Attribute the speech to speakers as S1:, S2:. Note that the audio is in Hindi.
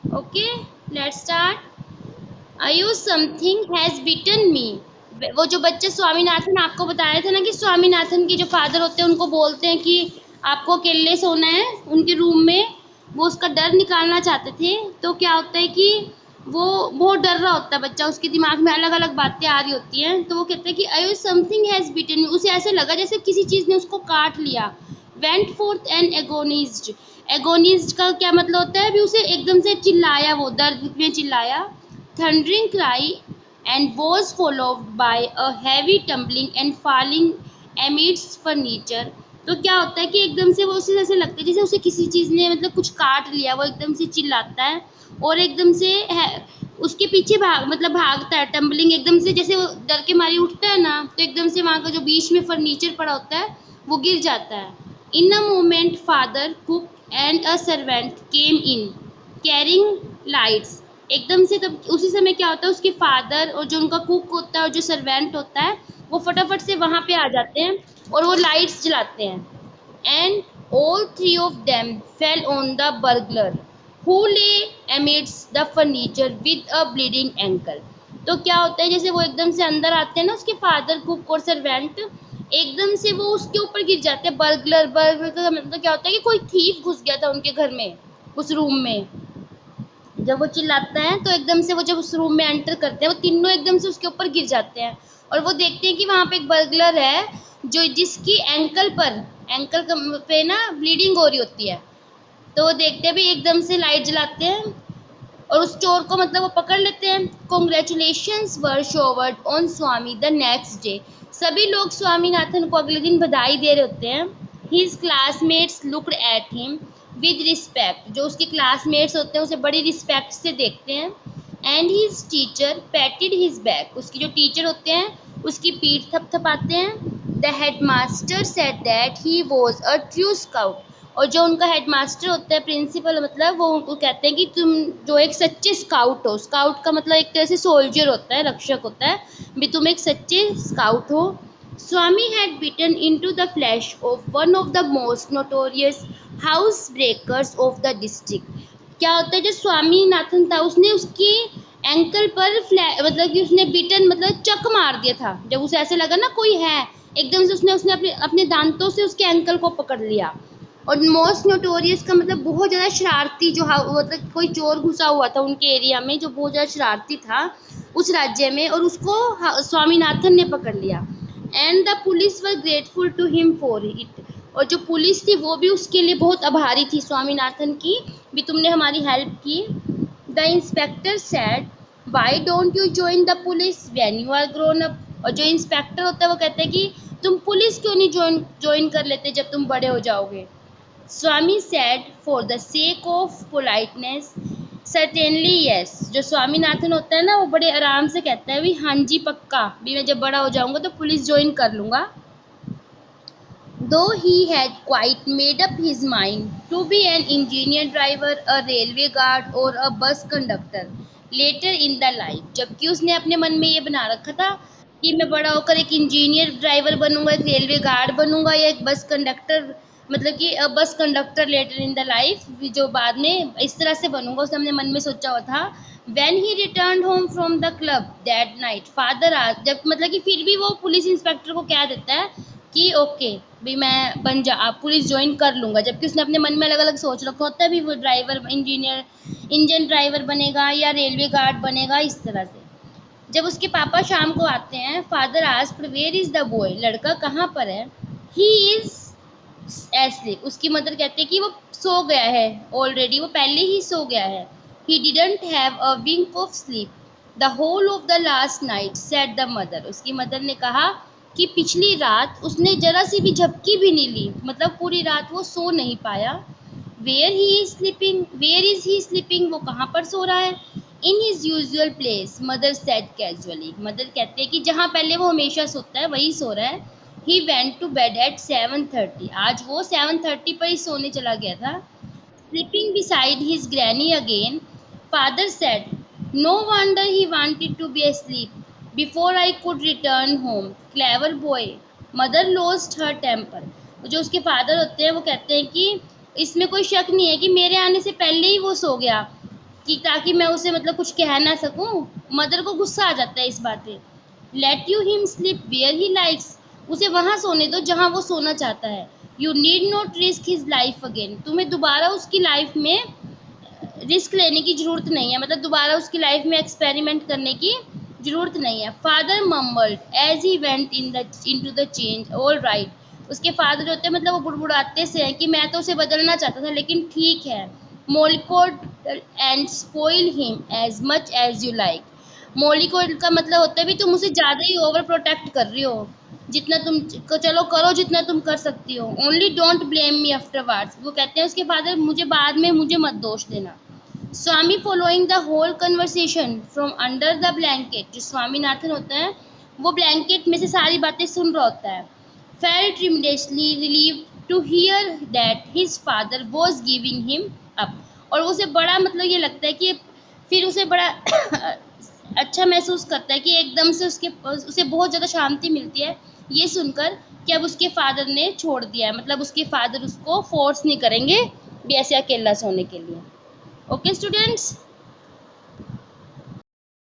S1: Okay, let's start. आयु समथिंग हैज बीटन मी। वो जो बच्चे स्वामीनाथन आपको बताया था ना कि स्वामीनाथन के जो फादर होते हैं उनको बोलते हैं कि आपको अकेले सोना है उनके रूम में, वो उसका डर निकालना चाहते थे। तो क्या होता है कि वो बहुत डर रहा होता है बच्चा, उसके दिमाग में अलग अलग बातें आ रही होती हैं, तो वो कहते हैं कि आयु समथिंग हैज बीटन मी। उसे ऐसे लगा जैसे किसी चीज़ ने उसको काट लिया। Went forth and agonised. Agonised का क्या मतलब होता है? अभी उसे एकदम से चिल्लाया, वो दर्द में चिल्लाया। Thundering cry and was followed by a heavy tumbling and falling amidst furniture। तो क्या होता है कि एकदम से वो उसे ऐसे लगता है जैसे उसे किसी चीज़ ने मतलब कुछ काट लिया, वो एकदम से चिल्लाता है और एकदम से है उसके पीछे मतलब भागता है। टम्बलिंग एकदम से जैसे वो डर के मारे उठता है ना, तो एकदम से वहाँ का जो बीच में फर्नीचर पड़ा होता है वो गिर जाता है। In a moment father cook and a servant came in carrying lights. एकदम से तब उसी समय क्या होता है, उसके फादर और जो उनका कुक होता है और जो सर्वेंट होता है वो फटाफट से वहाँ पे आ जाते हैं और वो लाइट्स जलाते हैं। And all three of them fell on the burglar who ले amidst the furniture with a bleeding ankle. तो क्या होता है, जैसे वो एकदम से अंदर आते हैं ना उसके फादर कुक और सर्वेंट, एकदम से वो उसके ऊपर गिर जाते हैं। बर्गलर, बर्गलर का मतलब क्या होता है कि कोई थीफ घुस गया था उनके घर में, उस रूम में। जब वो चिल्लाता है तो एकदम से वो जब उस रूम में एंटर करते हैं वो तीनों एकदम से उसके ऊपर गिर जाते हैं और वो देखते हैं कि वहाँ पे एक बर्गलर है जो जिसकी एंकल पे ना ब्लीडिंग हो रही होती है। तो वो देखते हैं भी, एकदम से लाइट जलाते हैं और उस चोर को मतलब वो पकड़ लेते हैं। Congratulations were showered on Swami the next day. सभी लोग स्वामीनाथन को अगले दिन बधाई दे रहे होते हैं। His classmates looked at him with respect. जो उसके क्लासमेट्स होते हैं उसे बड़ी रिस्पेक्ट से देखते हैं। And his teacher पैटेड his back. उसके जो टीचर होते हैं उसकी पीठ थपथपाते हैं। The headmaster said that he was a true scout. और जो उनका हेडमास्टर होता है, प्रिंसिपल, मतलब वो उनको कहते हैं कि तुम जो एक सच्चे स्काउट हो। स्काउट का मतलब एक तरह से सोल्जर होता है, रक्षक होता है, भी तुम एक सच्चे स्काउट हो। Swami had beaten into the flash of one of the most notorious house breakers of the district. क्या होता है, जो स्वामीनाथन था उसने उसकी एंकल पर मतलब कि उसने बीटन मतलब चक मार दिया था। जब उसे ऐसे लगा ना कोई है, एकदम से उसने उसने अपने अपने दांतों से उसके एंकल को पकड़ लिया। और मोस्ट नोटोरियस का मतलब बहुत ज़्यादा शरारती, जो मतलब कोई चोर घुसा हुआ था उनके एरिया में जो बहुत ज़्यादा शरारती था उस राज्य में, और उसको स्वामीनाथन ने पकड़ लिया। And the police were grateful to him for it. और जो पुलिस थी वो भी उसके लिए बहुत आभारी थी स्वामीनाथन की, भी तुमने हमारी हेल्प की। The inspector said why don't you join the police when you are grown up. और जो इंस्पेक्टर होता है वो कहता है कि तुम पुलिस क्यों नहीं ज्वाइन कर लेते जब तुम बड़े हो जाओगे। Swami said for the sake of politeness certainly yes. जो स्वामीनाथन होता है ना वो बड़े आराम से कहता है भी हाँ जी पक्का, भी मैं जब बड़ा हो जाऊंगा तो पुलिस ज्वाइन कर लूंगा। Though he had quite made up his mind to be an engineer driver, a railway guard or a bus conductor later in the life। जबकि उसने अपने मन में ये बना रखा था कि मैं बड़ा होकर एक इंजीनियर ड्राइवर बनूंगा, एक रेलवे गार्ड बनूंगा या एक बस कंडक्टर, मतलब कि bus conductor later in the life, जो बाद में इस तरह से बनूंगा, उसने अपने मन में सोचा हुआ था। When he returned home from the club that night, father asked, जब मतलब कि फिर भी वो पुलिस इंस्पेक्टर को कह देता है कि ओके भी मैं बन जा आप पुलिस ज्वाइन कर लूँगा, जबकि उसने अपने मन में अलग अलग सोच रखा होता है भी वो ड्राइवर इंजीनियर इंजन ड्राइवर बनेगा या रेलवे गार्ड बनेगा, इस तरह से। जब उसके पापा शाम को आते हैं, father asked where is the boy. लड़का कहाँ पर है। He is asleep. उसकी मदर कहते हैं कि वो सो गया है ऑलरेडी, वो पहले ही सो गया है। He didn't have a wink of sleep the whole of the last night said the mother. उसकी मदर ने कहा कि पिछली रात उसने जरा सी भी झपकी भी नहीं ली, मतलब पूरी रात वो सो नहीं पाया। Where he is sleeping, where is he sleeping, वो कहाँ पर सो रहा है। In his usual place mother said casually. Mother कहते हैं कि जहाँ पहले वो हमेशा सोता है वही सो रहा है। He went to bed at 7:30। आज वो 7:30 पर ही सोने चला गया था। Sleeping beside his granny again, father said no wonder he wanted to be asleep before I could return home, clever boy. Mother lost her temper. जो उसके फादर होते हैं वो कहते हैं कि इसमें कोई शक नहीं है कि मेरे आने से पहले ही वो सो गया। कि ताकि मैं उसे मतलब कुछ कह ना सकूं। मदर को गुस्सा आ जाता है इस बात पे। Let you him sleep where he likes, उसे वहां सोने दो जहां वो सोना चाहता है। You need not risk his life again, तुम्हें दोबारा उसकी लाइफ में रिस्क लेने की ज़रूरत नहीं है, मतलब दोबारा उसकी लाइफ में एक्सपेरिमेंट करने की ज़रूरत नहीं है। Father mumbled as he went into the change, all right. उसके फादर होते हैं मतलब वो बुड़बुड़ाते से हैं कि मैं तो उसे बदलना चाहता था लेकिन ठीक है। Mollycoddle and spoil him as much as you like, mollycoddle का मतलब होता है भी तुम उसे ज़्यादा ही ओवर प्रोटेक्ट कर रही हो, जितना तुम चलो करो जितना तुम कर सकती हो। Only don't blame me afterwards, वो कहते हैं उसके फादर मुझे बाद में मुझे मत दोष देना। Swami following the whole conversation from under the blanket, जो स्वामीनाथन होता है वो ब्लैंकेट में से सारी बातें सुन रहा होता है। Felt tremendously relieve to hear that his father was giving him up, और उसे बड़ा मतलब ये लगता है कि फिर उसे बड़ा अच्छा महसूस करता है कि एकदम से उसे बहुत ज़्यादा शांति मिलती है ये सुनकर कि अब उसके फादर ने छोड़ दिया है, मतलब उसके फादर उसको फोर्स नहीं करेंगे भी ऐसे अकेला सोने के लिए। Okay students,